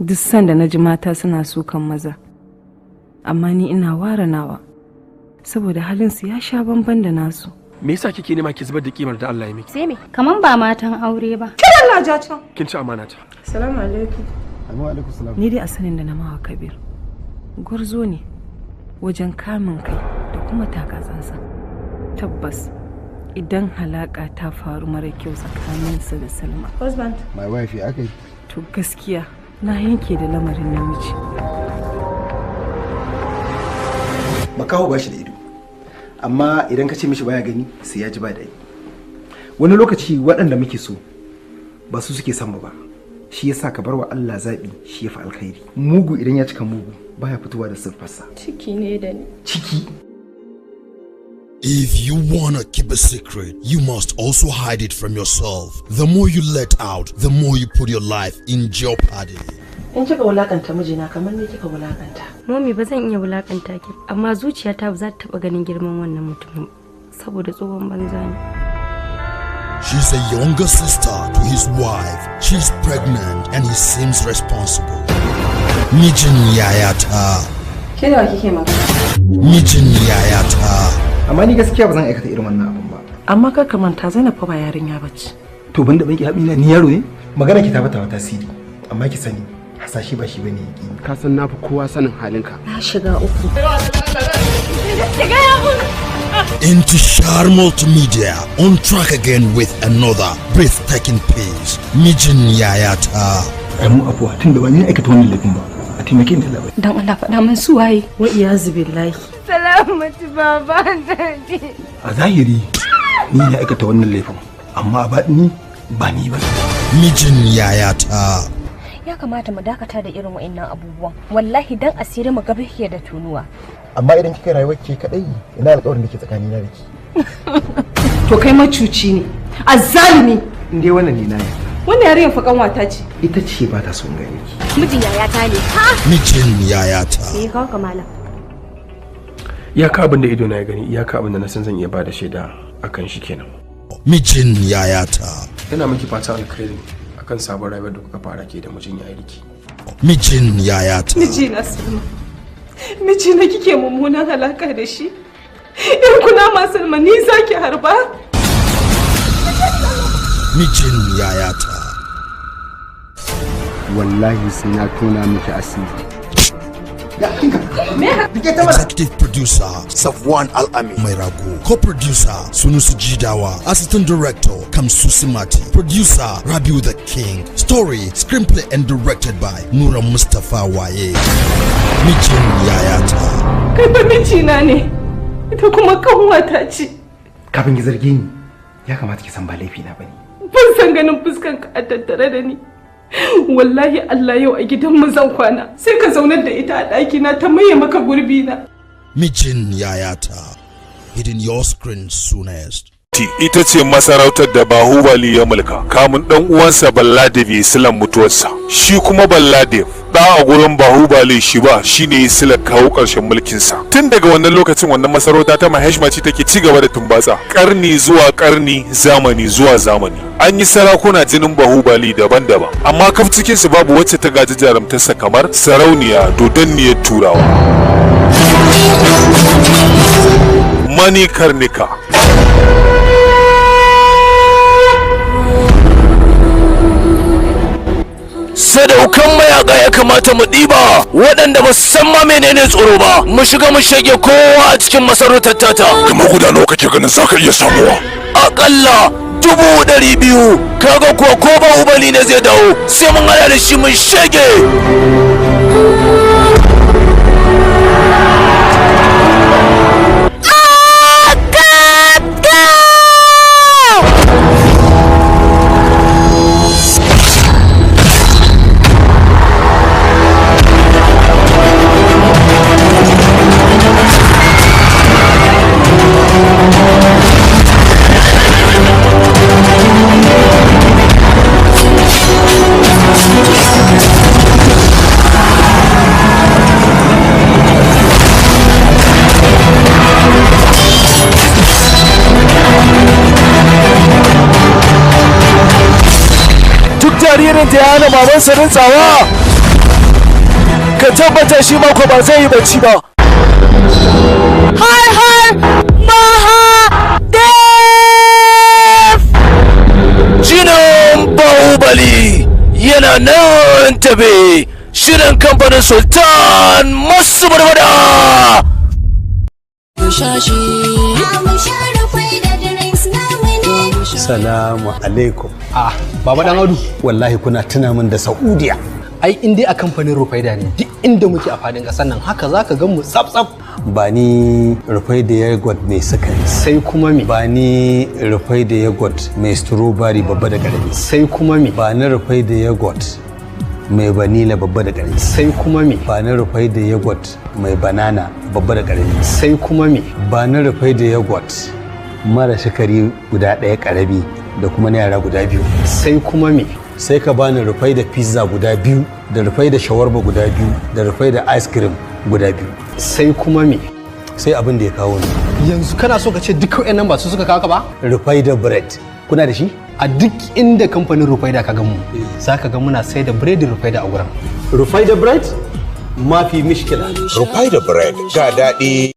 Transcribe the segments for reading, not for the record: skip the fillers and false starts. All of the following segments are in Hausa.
Duk sanda na ji mata suna sukan maza, amma ni ina ware nawa saboda halinsu ya sha bamban da nasu. Me yasa kike nema ki zubar da kimar da Allah ya miki? Sai me? Kaman ba matan aure ba. Kin Allah ja can. Kin ci amana ta. Assalamu alaikum. Wa alaikum salam. Ni dai a sanin da na mawa Kabir. Gurzo ne wajen kamun kai da kuma takatsansa. Tabbas idan halaka ta faru mara kyau tsakaninsa da Salma. Husband. My wife ya kai. To gaskiya na yanke da lamarin namiji. Makaho ba shi da ido, amma idan ka ce mishi baya gani sai ya ji ba da wani lokaci waɗanda muke so ba su suke son mu ba, shi yasa ka bar wa Allah zaɓi, shi ya fi alkhairi. Mugu idan ya cika mugu baya fitowa da siffarsa. Ciki ne da ni. Ciki. If you wanna keep a secret, you must also hide it from yourself. The more you let out, the more you put your life in jeopardy. In kika wulakanta mijina kamar ne kika wulakanta. Mami ba zan iya wulakanta ki, amma zuciyata ba za ta taba ganin girman wannan mutumin saboda tsohon banza ne. She's a younger sister to his wife. She's pregnant and he seems responsible. Mijin yayata. Ke da kike magana? Mijin yayata. Amma ni gaskiya ba zan aikata irin wannan abun ba. Amma kar ka manta Zainab fa ba yarinya bace. To banda banki haɓi na ni yaro ne? Magana ki ta bata tasiri. Amma ki sani hasashe ba shi bane yaki. Ka san nafi kowa sanin halinka. Na shiga uku. Into Shar Multimedia, on track again with another breathtaking piece. Mijin yayata. Mu afuwa tun da ba ni aikata wannan laifin ba. A taimake ni da labai. Dan Allah faɗa min su waye. Wa iyazu billahi. Salamatu baba dadi. A zahiri ni ne aikata wannan laifin, amma a baɗini ba ni ba. Mijin yayata. Ya kamata mu dakata da irin wa'annan abubuwan. Wallahi dan asiri mu gabe ke da tunuwa. Amma idan kika rayuwar ke kadai, ina alƙawarin da ke tsakanina da ki. To kai macuci ne. Azzalimi. In dai wannan ne na yi. Wannan yarinyar fa kanwata ce. Ita ce ba ta son gani ki. Mijin yayata ne. Ha? Mijin yayata. Me kawo kamala? Iyaka abin da ido na ya gani, iyaka abin da na san zan iya bada shaida akan shi kenan. Mijin yayata. Ina miki fata alkhairi akan sabon rayuwar da kuka fara ke da mijin yayarki. Mijin yayata. Miji na Salma. Miji na kike mummunan halaka da shi. In kuna ma Salma ni zaki harba. Mijin yayata. Wallahi sai na tona miki asiri. Executive producer Safwan Al-Ami Mairago. Co-producer Sunusi Jidawa. Assistant director Kamsusi Mati. Producer Rabiu the King. Story, screenplay and directed by Nura Mustafa Waye. Mijin yayata. Kai fa mijina ne. Ita kuma kanwata ce. Kafin ki zarge ni, ya kamata ki san ba laifi na bane. Ban san ganin fuskan ka a tattare da ni. Wallahi Allah yau a gidan mu zan kwana. Sai ka zaunar da ita a ɗaki na ta maye maka gurbi na. Mijin yayata. Hitting your screen soonest. Ita ce masarautar da Bahubali ya mulka kamun dan uwansa Balladev Islam mutuwarsa. Shi kuma Balladev da a gurin Bahubali shi ba shine Islam kawo karshen mulkin sa. Tun daga wannan lokacin wannan masarauta ta Maheshmaci take ci gaba da tumbatsa. Karni zuwa karni, zamani zuwa zamani. An yi sarakuna jinin Bahubali daban-daban, amma kaf cikin su babu wacce ta gaji jarumtarsa kamar sarauniya dodanniyar Turawa. Mani Karnika. Sadaukan mayaka ya kamata mu ɗiba waɗanda ba su san ma menene tsoro ba, mu shiga mu shage kowa a cikin masarautar tata. Kamar guda nawa kake ganin zaka iya samuwa? Aƙalla 200,000. Kaga kuwa ko Bahubali ne zai dawo sai mun hada da shi mun shage. Jaririn ta yana babansa rintsawa. ka tabbata shi ma ko ba zai yi bacci ba. Har Mahadev! Jinin Bahubali yana nan tabe, shirin kamfanin Sultan masu barbada. Salamu alaikum. Baba Dan Audu, wallahi kuna tuna min da Saudiya. Ai in dai a kamfanin Rufaida ne, duk inda muke a fadin kasar nan haka zaka gan mu tsaf-tsaf. Ba ni Rufaida yogurt mai sukari. Sai kuma mi? Ba ni Rufaida yogurt mai strawberry babba da karami. Sai kuma mi? Ba ni Rufaida yogurt mai vanilla babba da karami. Sai kuma mi? Ba ni Rufaida yogurt mai banana babba da karami. Sai kuma mi? Ba ni Rufaida yogurt mara sukari guda ɗaya karami da kuma na yara guda biyu. Sai kuma mi? Sai ka bani rufai da pizza guda biyu, da rufai da shawarma guda biyu, da rufai da ice cream guda biyu. Sai kuma me? Sai abin da ya kawo ni. Yanzu kana so ka ce duk wayannan ba su suka kawo ka ba? Rufai da bread. Kuna da shi? A duk inda kamfanin rufai da ka ga mu, za ka ga muna sai da bread rufai da a gurin. Rufai da bread? Mafi mishkila. Rufai da bread ga daɗi.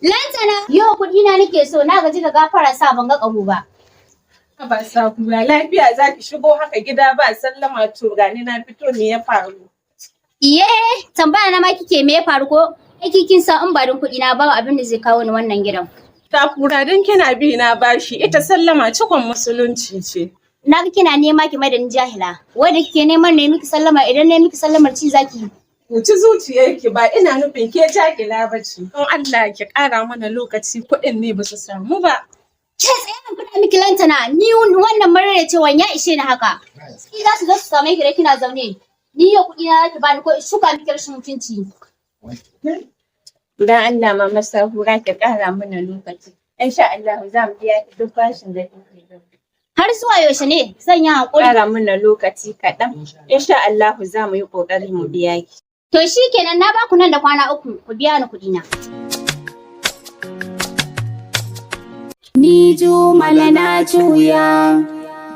Lantana, yau kuɗi na nake so, na gaji da gafara sa ban ga ƙaho ba. Ba sa kula lafiya za ki shigo haka gida ba sallama to gani na fito me ya faru. Iye, tambaya na ma kike me ya faru ko? Aiki kin san in ba don kuɗi na ba abin da zai kawo ni wannan gidan. Ta kura don kina bi na bashi ita sallama cikon musulunci ce. Na ga kina nema ki mai da ni jahila. Wai da kike neman ne miki sallama idan ne miki sallamar ci zaki. Kuci zuciyarki ba ina nufin ke jahila ba ce. Don Allah ki ƙara mana lokaci kuɗin ne ba su samu ba. Ke tsaye an kuɗa miki lantana ni wannan marare cewa ya ishe ni haka. Ki za su zo su same ki da kina zaune. Ni yau kuɗi na ki bani ko shuka miki rashin mutunci. Dan Allah mama Sahura ki ƙara mana lokaci. Insha Allah za mu biya ki duk bashin da kike da. Har zuwa yaushe ne zan yi haƙuri. Ƙara mana lokaci kaɗan. Insha Allah za mu yi ƙoƙari mu biya ki. To shikenan na ba ku nan da kwana 3 ku biya ni kuɗi na. Ni Jummala na juya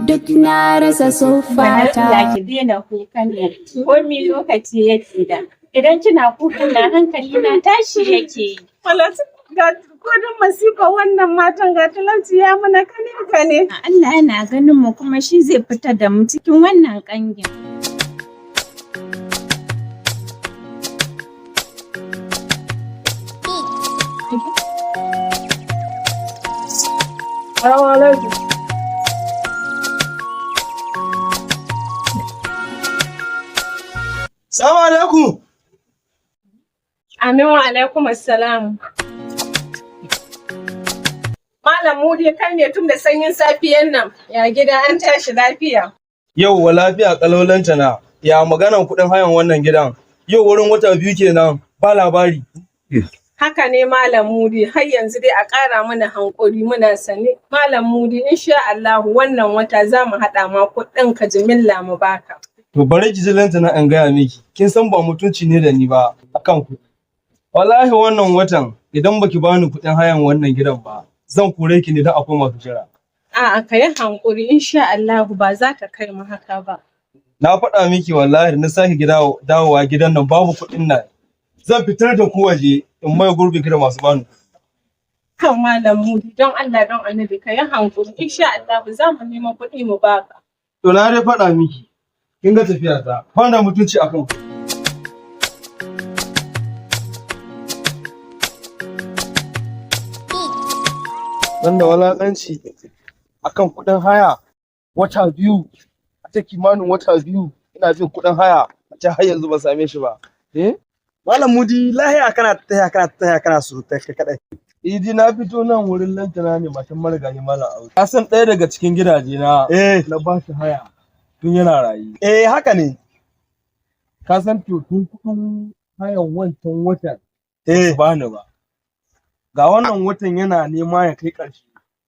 duk na rasa sufata. Allah ki daina kukan nan. Komi lokaci yake da. Idan kina kukan na hankali na tashi yake. Ga kodin masifa wannan matan ga talauci ya mana kane. Allah yana ganin mu kuma shi zai fitar da mu cikin wannan kangin. Salamu alaikum. Amin wa alaikum assalam. Malam Mudi kai ne tun da sanyin safiyan nan. Ya gida an tashi lafiya. Yau wa lafiya kalolanta na. Ya maganan kuɗin hayan wannan gidan. Yau wurin wata 2 kenan ba labari. Haka ne Malam Mudi har yanzu dai a ƙara mana hankuri muna sane. Malam Mudi insha Allah wannan wata za mu haɗa ma kuɗin ka jimilla mu baka. To bari ki jilanta na an gaya miki. Kin san ba mutunci ne da ni ba akan ku. Wallahi wannan watan idan baki bani kuɗin hayan wannan gidan ba zan kore ki ne da akwai masu jira. A'a ka yi hankuri insha Allah ba za ta kai mu haka ba. Na faɗa miki wallahi na sake dawowa gidan nan babu kuɗin nan. Zan fitar da ku waje in mai gurbi ki da masu bani. Kan Malam Mudi don Allah don Annabi ka yi hankuri insha Allah za mu nemo kuɗi mu baka. To na dai faɗa miki. Kin ga tafiya ta. Banda mutunci akan ku. Banda walakanci akan kuɗin haya wata 2 a ta kimanin wata 2 ina jin kuɗin haya a ce har yanzu ban same shi ba. Malam Mudi lahiya kana so ta kadai. Idi na fito nan wurin lantana ne matan marigayi Malam Audu. Ka san ɗaya daga cikin gidaje na na ba shi haya tun yana rayu. Haka ne. Ka san to tun kuɗin hayan wancan watan ba ba ni ba. Ga wannan watan yana nema ya kai ƙarshe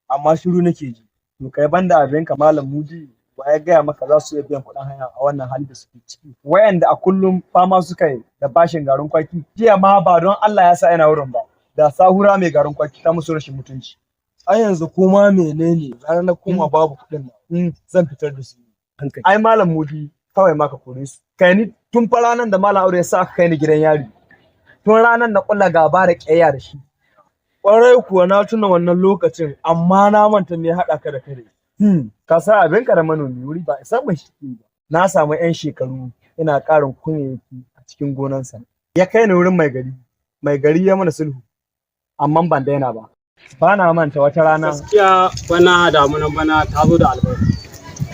amma shiru nake ji. To kai banda abinka Malam Mudi wa ya gaya maka za su iya biyan kuɗin haya a wannan hali da suke ciki. Wayanda a kullum fama suka yi da bashin garin kwaki. Jiya ma ba don Allah ya sa yana wurin ba. Da sahura mai garin kwaki ta musu rashin mutunci. Ai yanzu kuma menene ranar na koma babu kuɗin nan zan fitar da su. Ai Malam Mudi kawai maka kore su. Kai ni tun fa ranar da Malam Audu ya sa aka kai ni gidan yari. Tun ranar na kulla gaba da ƙiyayya da shi. Ƙwarai kuwa na tuna wannan lokacin amma na manta me haɗa ka da kare. Ka sa abinka da manomi wuri ba isa mai shi ba. Na samu 'yan shekaru ina ƙarin kunyayyaki a cikin gonansa. Ya kai ni wurin mai gari. Mai gari ya mana sulhu. Amma ban daina ba. Ba na manta wata rana. Gaskiya bana damunan bana ta zo da albarka.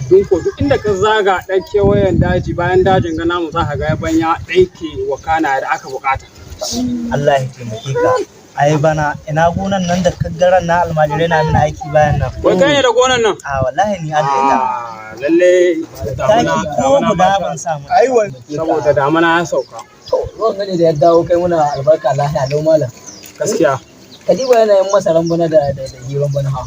Dun ko duk inda ka zaga ɗan kewayen daji bayan dajin gana mu za ka ga yabanya ɗaike wakana da aka buƙata. Allah ya taimake ka. Ai bana ina gonan nan da kaggaran na almajirai na min aiki bayan nan. Wai kai ne da gonan nan? Wallahi ni Allah ya ta. Lalle damuna ko guda ban samu. Ai saboda damuna ya sauka. To ruwan gane da ya dawo kai muna albarka lafiya lau malam. Gaskiya. Kadiba yana yin masaran bana da giron bana ha.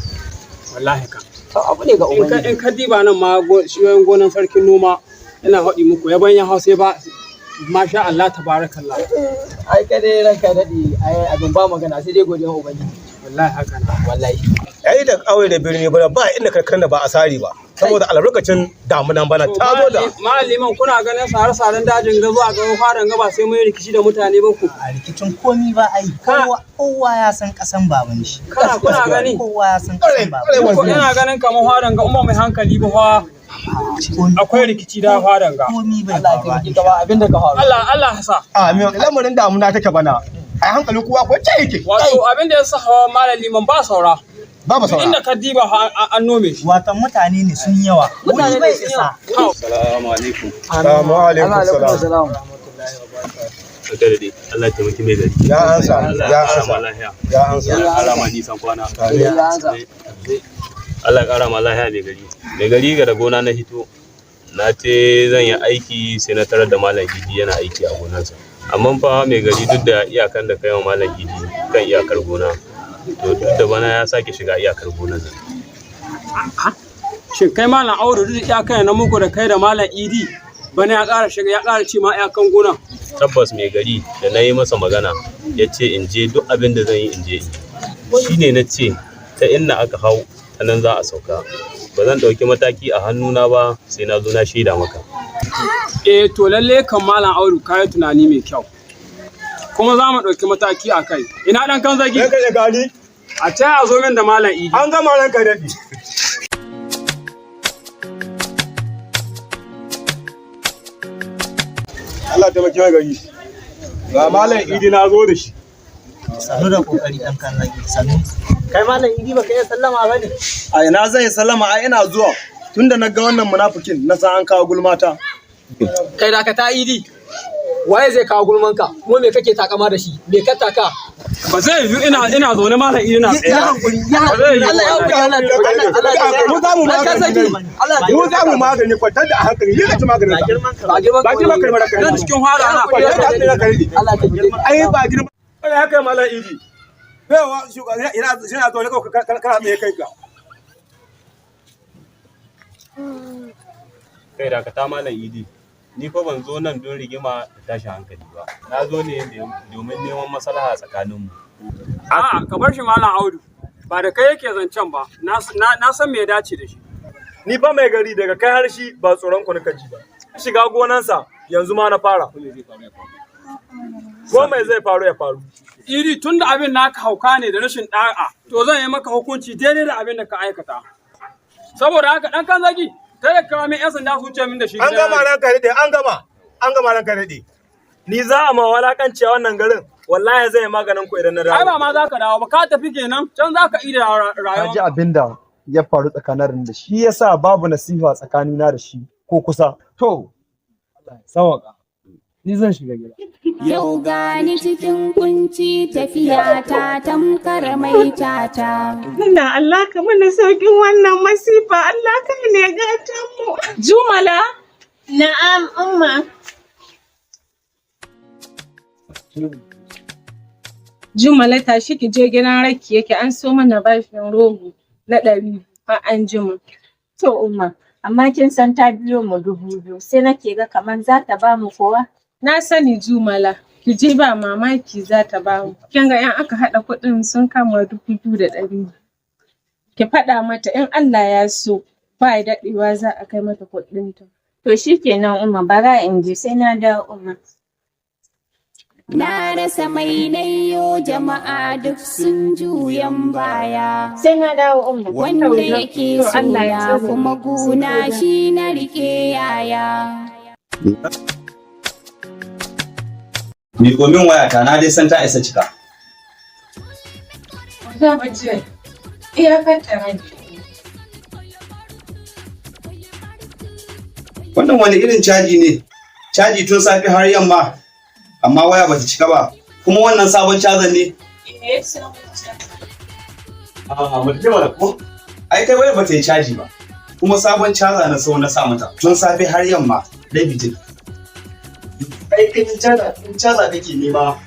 Wallahi ka. To abu ne ga ubangiji. In kadiba nan ma shiyoyin gonan sarkin noma ina haɗi muku yabanya hausa ba masha Allah tabarakallah. Ai ka dai ranka dadi ai abin ba magana sai dai godiyar ubangiji. Wallahi haka na wallahi. Ai da kauye da birni ba inda karkar da ba asari ba saboda albarkacin damunan bana ta zo da. Malaman kuna ganin sare-saren dajin ga zuwa ga fadan ga ba sai mun rikici da mutane ba ku. A rikicin komi ba ai kowa ya san kasan baban shi. Kuna gani? Kowa ya san kasan baban shi. Ko ina ganin kamar fadan ga umma mai hankali ba fa. Akwai rikici da fadan ga. Allah ya taimake ka ba abin da ka faru. Allah sa. Amin. Lamarin damuna take bana. Ai hankali kowa ko ce yake. Wato abin da ya sa hawa malam liman ba saura. Babu saura. Inda ka diba an nome shi. Wato mutane ne sun yawa. Mutane bai isa. Assalamu alaikum. Assalamu alaikum. Allah ya taimaki mai gari. Ya ansa. Ya ansa. Ya alama nisan kwana. Allah ya ƙara ma lahiya mai gari. Mai gari ga da gona na hito. Na ce zan yi aiki sai na tarar da Malam Gidi yana aiki a gonarsa. Amma fa mai gari duk da iyakan da kai wa Malam Gidi kan iyakar gona. To duk da bana ya sake shiga iyakar gonarsa. Shin kai Malam Audu duk iyakan na muku da kai da Malam Idi bana ya ƙara shiga ya ƙara ci ma iyakan gona. Tabbas mai gari da na yi masa magana ya ce in je duk abin da zan yi in je. Shi ne na ce ta inda aka hau ta nan za a sauka. Ba zan ɗauki mataki a hannuna ba sai na zo na shaida maka. To lalle kan Malam Audu kayi tunani mai kyau. Kuma za mu ɗauki mataki a kai. Ina ɗan kan zagi? Ɗan kaje gani? A ta a zo min da Malam Idi. An gama ranka daɗi. Allah ta maki gari. Ga Malam Idi na zo da shi. Sanu da kokari ɗan kan zagi. Sanu. Kai Malam Idi baka iya sallama ba ne? A ina zan yi sallama a ina zuwa. Tunda na ga wannan munafikin na san an kawo gulmata. Kai da ka ta Idi. waye zai kawo gulmanka kuma me kake takama da shi me ka taka ba zai yi ina zaune malam ina tsaye ya hankuri ya hankuri Allah ya hankuri mu za mu magani mu za mu magani kwatar da hankali yi ka ci maganin ba girman ka nan cikin hara ana kwatar da hankali Allah ta girma ai ba girman kai haka malam idi yawa shugaba ina zaune kana me kai ka kai da ka ta malam idi ni fa ban zo nan don rigima da tashi hankali ba na zo ne domin neman maslaha tsakaninmu a'a ka bar shi malam Audu ba da kai yake zancen ba na san me ya dace da shi ni fa mai gari daga kai har shi ba tsoron ku nika ji ba shiga gonansa yanzu ma na fara ko mai zai faru ya faru iri tunda abin naka hauka ne da rashin da'a to zan yi maka hukunci daidai da abin da ka aikata saboda haka dan kan zagi kada ka kawo min yan sanda su ce min da shi an gama ranka dade an gama ranka dade ni za a ma walakanci a wannan garin wallahi zai maganin ku idan na dawo ai ba ma za ka dawo ba ka tafi kenan can za ka ida rayuwa ji abinda ya faru tsakanin da shi yasa babu nasiha tsakanina da shi ko kusa to sawaka ni zan shiga gida yau gani cikin kunci tafiya ta tamkar mai tata ina Allah ka mana saukin wannan masifa Allah ka ne gatan mu Jummala na'am umma Jummala tashi ki je gidan Rakki yake an so mana bashin rogo na 100 fa an jima to umma amma kin san ta biyo mu 2000 sai nake ga kaman za ta ba mu kowa na sani Jummala ki je ba mamaki za ta ba mu kin ga in aka hada kuɗin sun kama 2200 ki faɗa mata in Allah ya so ba daɗewa za a kai mata kuɗin ta to shikenan umma bara in je sai na dawo umma na rasa mai nayo jama'a duk sun juyan baya sai na dawo umma wanda yake so na kuma guna shi na rike yaya Mi komin wayata na dai san ta isa cika. Za mu je. Iyakar ta rage. Wannan wani irin caji ne? Caji tun safe har yamma. Amma waya bata cika ba. Kuma wannan sabon cazan ne? Eh, sabon cazan. Mutum mana ko? Ai kai waya bata yi caji ba. Kuma sabon caza na sau na sa mata. Tun safe har yamma. Dai bitin. Kai caza kake nema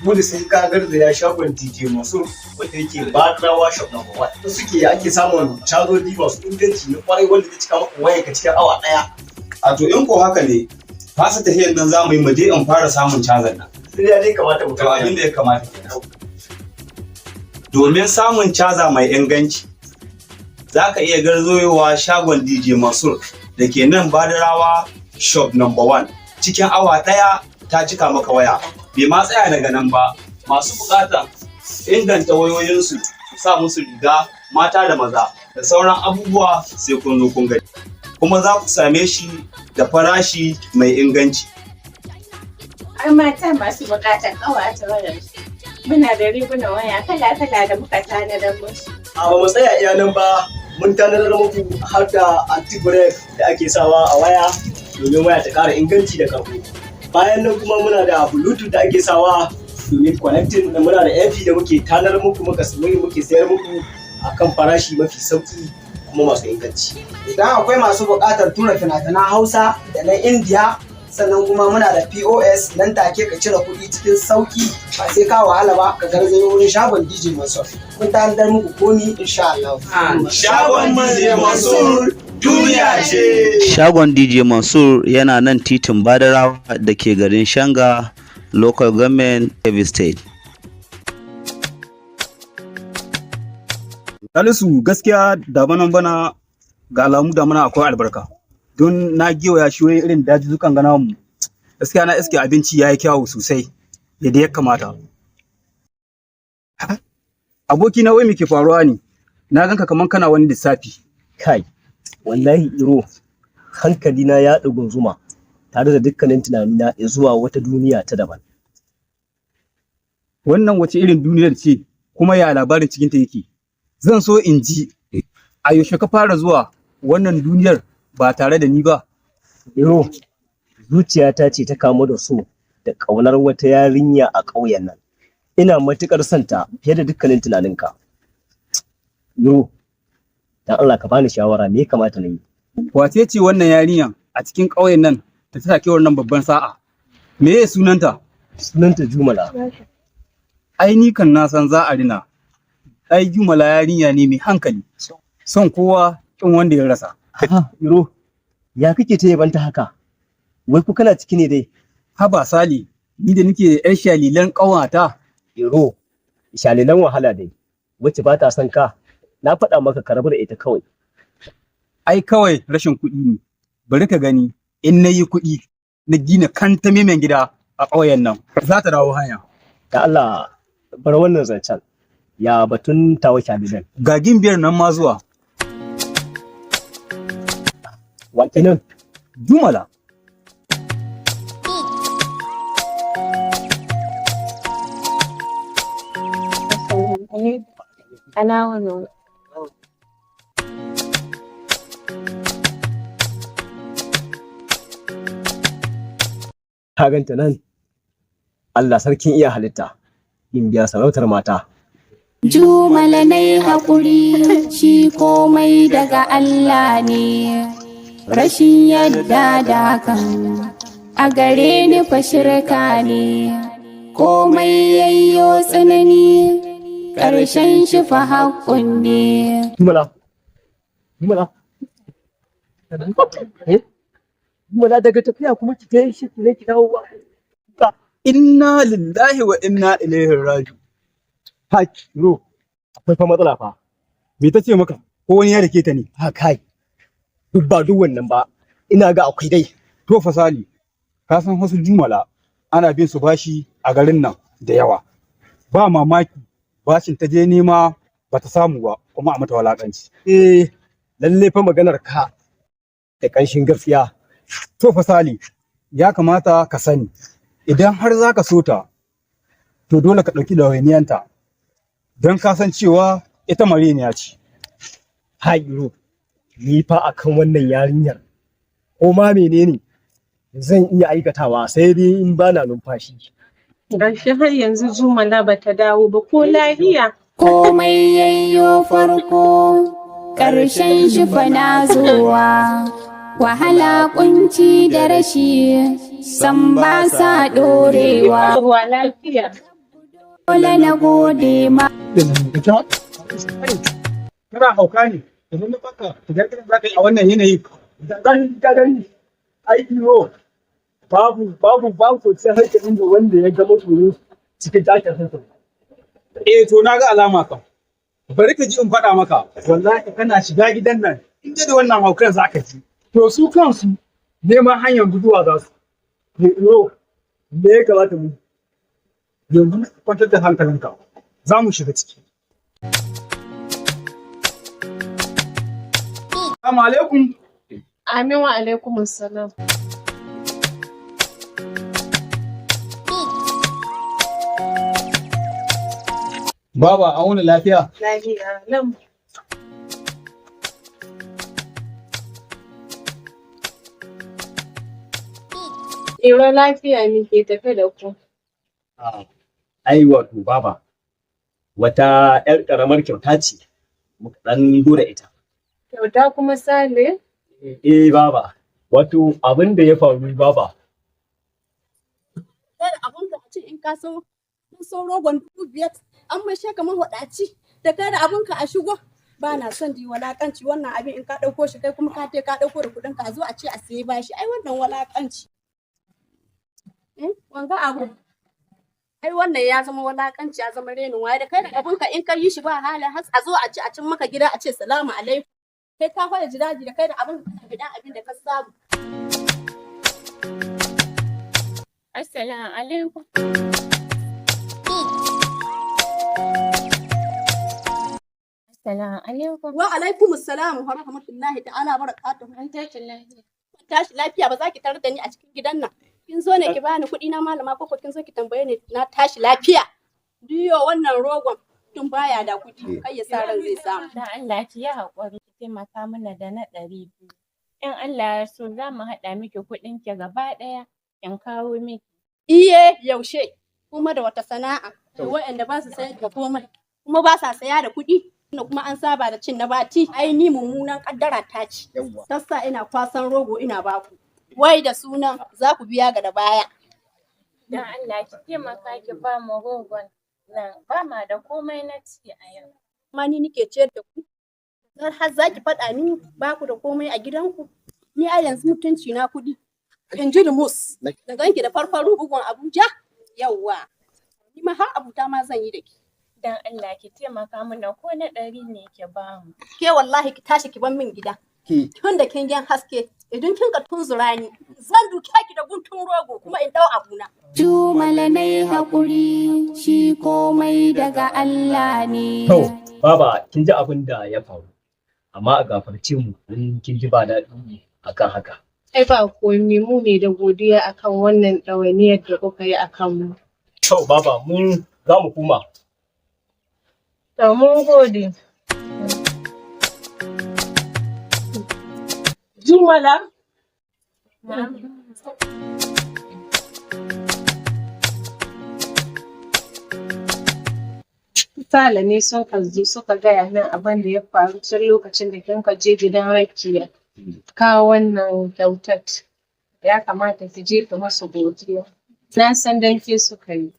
wanda sai ka garzaya shagon DJ masu wanda yake Badrawa shop number 1 da suke ake samun cazodi masu inganci na kwarai wanda zai cika maka waya ka cikin awa daya a to in ko haka ne fasa tahiyar nan za mu yi muje in fara samun cazan nan sai dai kamata mu to abin da ya kamata kenan domin samun caza mai inganci za ka iya garzoyowa shagon DJ Masur da ke nan Badrawa shop number 1 cikin awa ɗaya ta cika maka waya bai ma tsaya daga nan ba masu bukata inganta wayoyinsu su sa musu riga mata da maza da sauran abubuwa sai kun zo kun gani kuma za ku same shi da farashi mai inganci ai mata masu bukatar kawata wayar muna da rigunan waya kala-kala da muka tanadar musu ba mu tsaya iya nan ba mun tanadar muku har da anti-break da ake sawa a waya domin waya ta ƙara inganci da ƙarfi. Bayan nan kuma muna da Bluetooth da ake sawa domin connecting da muna da MP da muke tanar muku muke sayar muku akan farashi mafi sauki kuma masu inganci. Idan akwai masu buƙatar tura fina-finan Hausa da na Indiya sannan kuma muna da POS nan take ka cire kuɗi cikin sauki ba sai ka wahala ba ka garzayo wurin shagon DJ Mansur. Mun tanadar muku komi insha Allah. Shagon DJ Mansur duniya ce. Shagon DJ Mansur yana nan titin Badarawa da ke garin Shanga, local government, Kebbi State. Salisu gaskiya da bana ga alamu da muna akwai albarka. Don na giwaya shi wani irin dajizzukan gana mu. Gaskiya na iske abinci ya yi kyawu sosai yadda ya kamata. Aboki na wai me ke faruwa ne? Na ganka kaman kana wani lissafi. Kai, wallahi iro hankalina ya ɗugunzuma tare da dukkanin tunanina zuwa wata duniya ta daban. Wannan wace irin duniyar ce kuma ya labarin cikinta yake? Zan so in ji a yaushe ka fara zuwa wannan duniyar ba tare da ni ba. Iro, zuciyata ce ta kamu da so da ƙaunar wata yarinya a ƙauyen nan. Ina matuƙar son ta fiye da dukkanin tunaninka. Yo, dan Allah ka bani shawara me ya kamata na yi. Wace ce wannan yarinya a cikin ƙauyen nan da ta sake wannan babban sa'a? Me ye sunanta? Sunanta Jummala. Ai ni kan na san za a rina. Ai Jummala yarinya ne mai hankali. Son kowa kin wanda ya rasa. Iro, ya kake ta yabanta haka? Wai ku kana ciki ne dai? Haba Sali, ni da nake da 'yar shalilan ƙawata. Iro, shalilan wahala dai. Wacce ba ta son ka? Na faɗa maka ka rabu da ita kawai. Ai kawai rashin kuɗi ne. Bari ka gani in na yi kuɗi na gina kanta memen gida a ƙauyen nan. Za ta dawo hanya. Da Allah bar wannan zancen. Ya batun tawa shalilan. Ga gimbiyar nan ma zuwa. Wa kenan? Jummala. Ana wani. Ka ganta nan? Allah sarkin iya halitta. In biya sarautar mata. Jummala nai haƙuri shi komai daga Allah ne. Rashin yadda da hakan a gare ni fa shirka ne. Komai yayyo tsanani ƙarshen shi fa haƙun ne. Jummala. Jummala. Jummala daga tafiya kuma ki kai shi ne ki dawo ba. Inna lillahi wa inna ilaihi raji'un. Hai, Ro, akwai fa matsala fa. Me ta ce maka? Ko wani ya rike ta ne? Ha kai. Duk ba duk wannan ba. Ina ga akwai dai. To fa Sali, ka san wasu Jummala ana bin su bashi a garin nan da yawa. Ba mamaki bashin ta je nema ba ta samu ba kuma a mata walakanci. Lalle fa maganar ka da ƙanshin gaskiya. To fa Sali, ya kamata ka sani idan har za ka so ta to dole ka ɗauki ɗawainiyanta don ka san cewa ita mareniya ce. Hai Iro, ni fa akan wannan yarinyar ko ma menene zan iya aikatawa sai dai in bana numfashi. Gashi har yanzu Jummala ba ta dawo ba ko lafiya. Komai yayyo farko ƙarshen shi fa na zuwa. Wahala kunci da rashi san ba sa ɗorewa. Wa lafiya. Dole na gode ma. Kana hauka ne, idan na baka idan kana za ka yi a wannan yanayi. Dan gadan aiki Ro. Babu sosai hankalin da wanda ya gama tsoro cikin tashin hankali. To na ga alama kan. Bari ka ji in faɗa maka, wallahi kana shiga gidan nan, in da wannan haukan za ka ji. To su kansu neman hanyar guduwa za su. Ro, me ya kamata mu? Yanzu kwantar da hankalinka, za mu shiga ciki. Assalamu alaikum. Amin wa alaikum assalam. Baba, a wani lafiya? Lafiya, nan. Iro lafiya muke tafe da ku. Ai wato baba, wata 'yar ƙaramar kyauta ce muka ɗan gora ita. Kyauta kuma Sale? Baba, wato abin da ya faru baba. Kada abin ka a ce in ka so rogon 5,000 an mashe kamar waɗaci da kai da abin ka a shigo. Ba na son di walakanci wannan abin in ka ɗauko shi kai kuma ka ɗauko da kuɗin ka zo a ce a sayi bashi ai wannan walakanci. Wanga abu. Ai wannan ya zama walakanci ya zama renin waye da kai da abin ka in ka yi shi ba halin har a zo a ci a cin maka gida a ce salamu alaikum. Kai ka fara jiraji da kai da abin ka bidan abin da ka samu. Assalamu alaikum. Assalamu alaikum. Wa alaikum assalam wa rahmatullahi ta'ala barakatuhu. An tashi lafiya. Tashi lafiya ba za ki tarar da ni a cikin gidan nan. Kin zo ne ki bani kuɗi na malama ko kin zo ki tambaye ni na tashi lafiya. Diyo wannan rogon tun baya da kuɗi kai ya sa ran zai samu. Dan Allah ki yi haƙuri ki taimaka mana da na 200. In Allah ya so za mu haɗa miki kuɗin ki gaba ɗaya in kawo miki. Iye yaushe kuma da wata sana'a waɗanda ba su sayar da komai kuma ba sa saya da kuɗi kuma an saba da cin na bati ai ni mummunan kaddara ta ci sassa ina kwasan rogo ina baku wai da sunan za ku biya ga da baya Dan Allah ki taimaka ki ba mu rogon nan ba ma da komai na ci a yau. Ma ni nike ciyar da ku har za ki faɗa ni ba ku da komai a gidanku ni a yanzu mutunci na kuɗi in ji mus da ganki da farfaru bugun Abuja yawwa ni ma har abuta ma zan yi da ki. Dan Allah ki taimaka mana ko na 100 ne ki ba mu. Ke wallahi ki tashi ki ban min gida. Tun da kin gan haske idan kin ka tunzura ni zan duke ki da guntun rogo kuma in dau abuna. Jummala nai hakuri shi komai daga Allah ne. To baba kin ji abin da ya faru amma a gafarce mu in kin ji ba daɗi akan haka. Ai ba komai mu ne da godiya akan wannan ɗawainiyar da kuka yi akan mu. To baba mun za mu koma. To mun gode. Jummala. Sale ne sun ka zo suka gaya min abin da ya faru tun lokacin da kin ka je gidan rakiya. Kawo wannan kyautar. Ya kamata ki je ka masu godiya. Na san dan ke suka yi.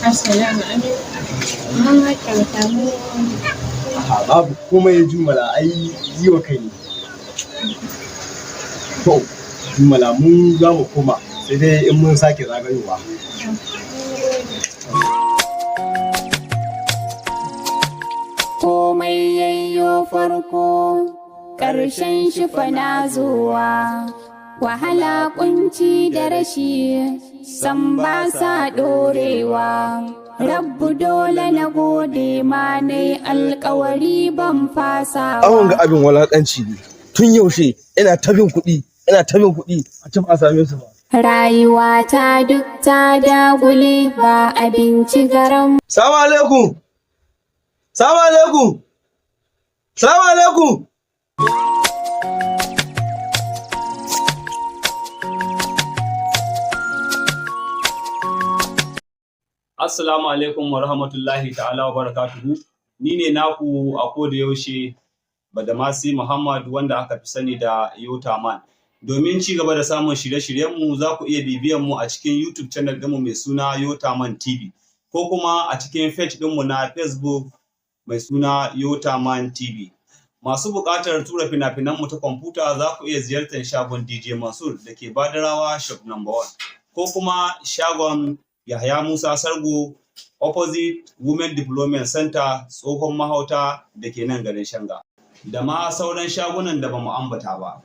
Assalamu alaikum. Mama kyauta mu. Babu komai ya Jummala ai yi wa kai ne. To Jummala mun za mu koma sai dai in mun sake zagayowa. Komai yayyo farko ƙarshen shi fa na zuwa wahala kunci da rashi san ba sa ɗorewa. Rabbu dole na gode ma nai alƙawari ban fasa. Awon ga abin walakanci ne. Tun yaushe ina tabin kuɗi a cikin a same su ba. Rayuwa ta duk ta dagule ba abinci garam. Salamu alaikum. Salamu alaikum. Salamu alaikum. Assalamu alaikum wa rahmatullahi ta'ala wa barakatuhu. Ni ne naku a koda yaushe Badamasi Muhammad wanda aka fi sani da Yotaman. Domin ci gaba da samun shirye-shiryenmu za ku iya bibiyan mu a cikin YouTube channel ɗinmu mai suna Yotaman TV ko kuma a cikin page ɗinmu na Facebook mai suna Yotaman TV. Masu buƙatar tura fina-finanmu ta kwamfuta za ku iya ziyartar shagon DJ Mansur da ke Badarawa Shop No. 1 ko kuma shagon Yahaya Musa Sargo opposite Women Development Center tsohon mahauta da ke nan garin Shanga da ma sauran shagunan da ba mu ambata ba.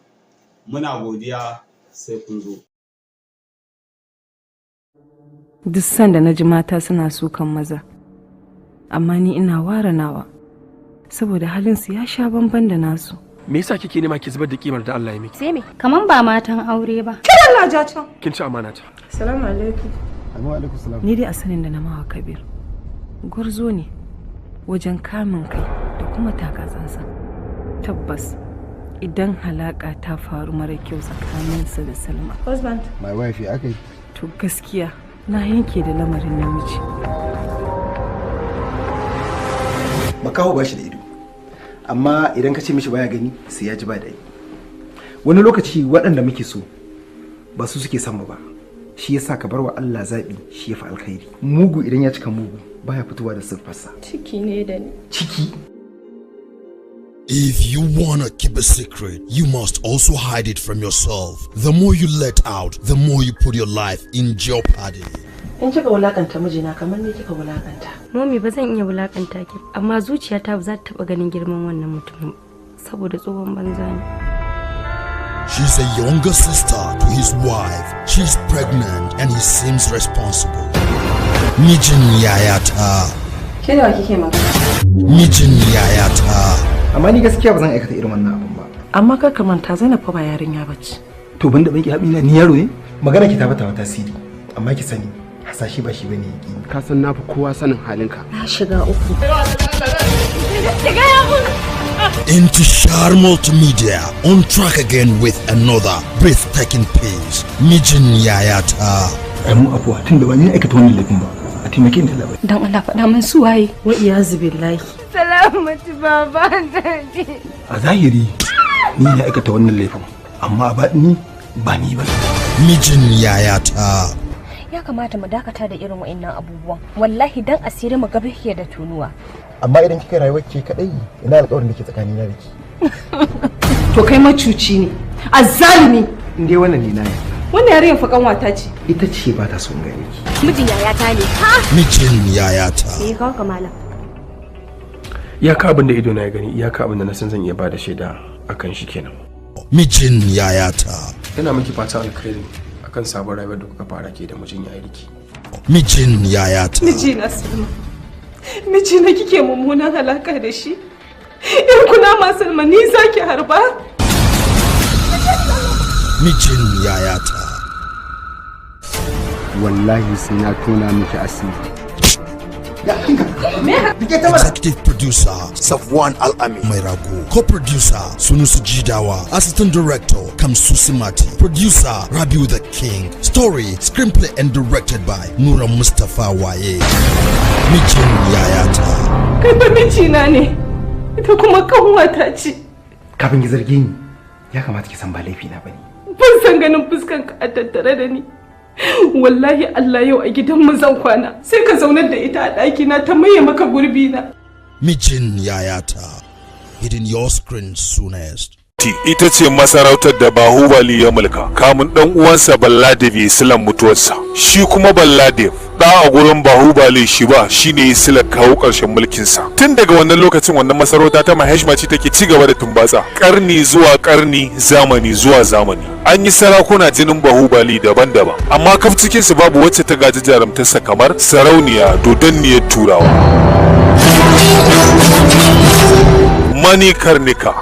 Muna godiya sai kun zo. Duk sanda na ji mata suna sukan maza, amma ni ina ware nawa saboda halinsu ya sha bamban da nasu. Me yasa kike nema ki zubar da kimar da Allah ya miki? Sai me? Kaman ba matan aure ba. Kin Allah ja can. Kin ci amana ta. Assalamu alaikum. Alaikum salam. Ni dai a sanin da na mawa Kabir gwarzo ne wajen kamun kai da kuma takatsansa. Tabbas idan halaka ta faru mara kyau tsakaninsa da Salma. Husband. My wife ya kai. To gaskiya na yanke da lamarin namiji. Makaho ba shi da ido, amma idan ka ce mishi baya gani sai ya ji ba daɗi. Wani lokaci waɗanda muke so ba su suke son mu ba, shi yasa ka bar wa Allah zaɓi shi ya fi alkhairi. Mugu idan ya cika mugu baya fitowa da siffarsa. Ciki ne da ni. Ciki. If you wanna keep a secret, you must also hide it from yourself. The more you let out, the more you put your life in jeopardy. In kika wulakanta mijina kamar ni kika wulakanta. Mami ba zan iya wulakanta ki, amma zuciyata ba za ta taba ganin girman wannan mutumin saboda tsohon banza ne. She's a younger sister to his wife. She's pregnant and he seems responsible. Mijin yayata. Ke da kike magana? Mijin yayata. Amma ni gaskiya ba zan aikata irin wannan abun ba. Amma kar ka manta Zainab fa ba yarinya bace. To ban da banki haɓi na ni yaro ne? Magana ki ta bata tasiri. Amma ki sani hasashe ba shi bane yaki. Ka san na fi kowa sanin halinka. Na shiga uku. Ki ga ya mun. Intishar Multimedia on track again with another breathtaking piece. Mijin yayata. Mu afuwa tun da wani aikata wannan laifin ba. A taimake ni da labari. Dan Allah faɗa min su waye. Wa iyazu billahi. Salamatu baba dadi. A zahiri ni ne aikata wannan laifin amma ba ni ba ni ba. Mijin yayata. Ya kamata mu dakata da irin wa'annan abubuwan. Wallahi dan asiri mu gaba yake da tunuwa. Amma idan kika rayuwar ke kadai ina alƙawarin da ke tsakanina da ki. To kai macuci ne. Azzalimi. Inde wannan ni na yi. Wannan yarinyar fa kanwata ce. Ita ce ba ta son gare ki. Mijin yayata ne. Ha? Mijin yayata. Eh kawo ka malam. Iyaka abin da ido na ya gani, iyaka abin da na san zan iya bada shaida akan shi kenan. Mijin yayata. Ina miki fata alkhairi akan sabon rayuwar da kuka fara ke da mijin yayarki. Mijin yayata. Mijina Salma. Mijina kike mummunan halaka da shi. In kuna ma Salma ni zaki harba. Mijin yayata. Wallahi sai na tona miki asiri. Executive producer Safwan Al-Amin Mai Rago, co-producer Sunusu Jidawa, assistant director Kamsusi Mati, producer Rabiu the King, story, screenplay and directed by Nura Mustafa Waye. Mijin yayata. Kai fa mijina ne, ita kuma kanwata ce. Kafin ki zarge ni, ya kamata ki san ba laifi na bane. Ban san ganin fuskanka a tattare da ni. Wallahi Allah yau a gidan mu zan kwana sai ka zaunar da ita a ɗaki na ta maye maka gurbi na. Mijin yayata. Hidden your screen soonest. Ita ce masarautar da Bahubali ya mulka kamun dan uwansa Balladev Islam mutuwarsa. Shi kuma Balladev da a gurin Bahubali shi ba shine Islam kawo karshen mulkin sa. Tun daga wannan lokacin wannan masarauta ta Maheshmaci take ci gaba da tumbatsa. Karni zuwa karni, zamani zuwa zamani. An yi sarakuna jinin Bahubali daban-daban, amma kaf cikin su babu wacce ta gaji jarumtarsa kamar sarauniya dodanniyar Turawa. Mani Karnika.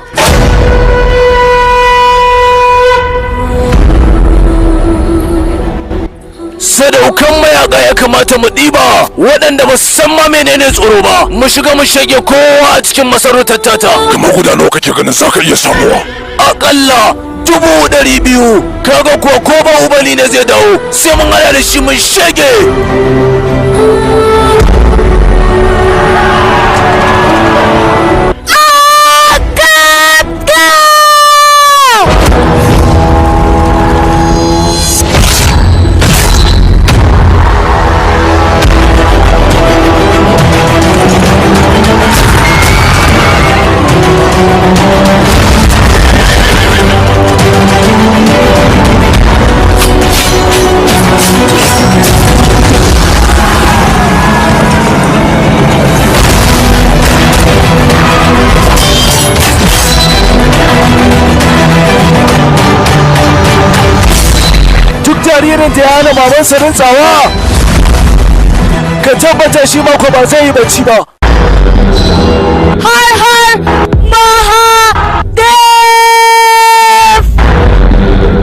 Sadaukan mayaka ya kamata mu ɗiba waɗanda ba su san ma menene tsoro ba, mu shiga mu shage kowa a cikin masarautar tata. Kamar guda nawa kake ganin za ka iya samuwa? Aƙalla 200,000. Kaga ko Bahubali ne zai dawo sai mun hada da shi mun shage. Jaririn ta ya hana mamansa rintsawa, ka tabbata shi mako ba zai yi bacci ba. Har Mahadev!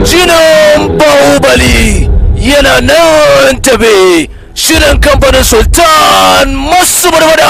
Jinin Bahubali yana nan tabe, shirin kamfanin Sultan masu barbada.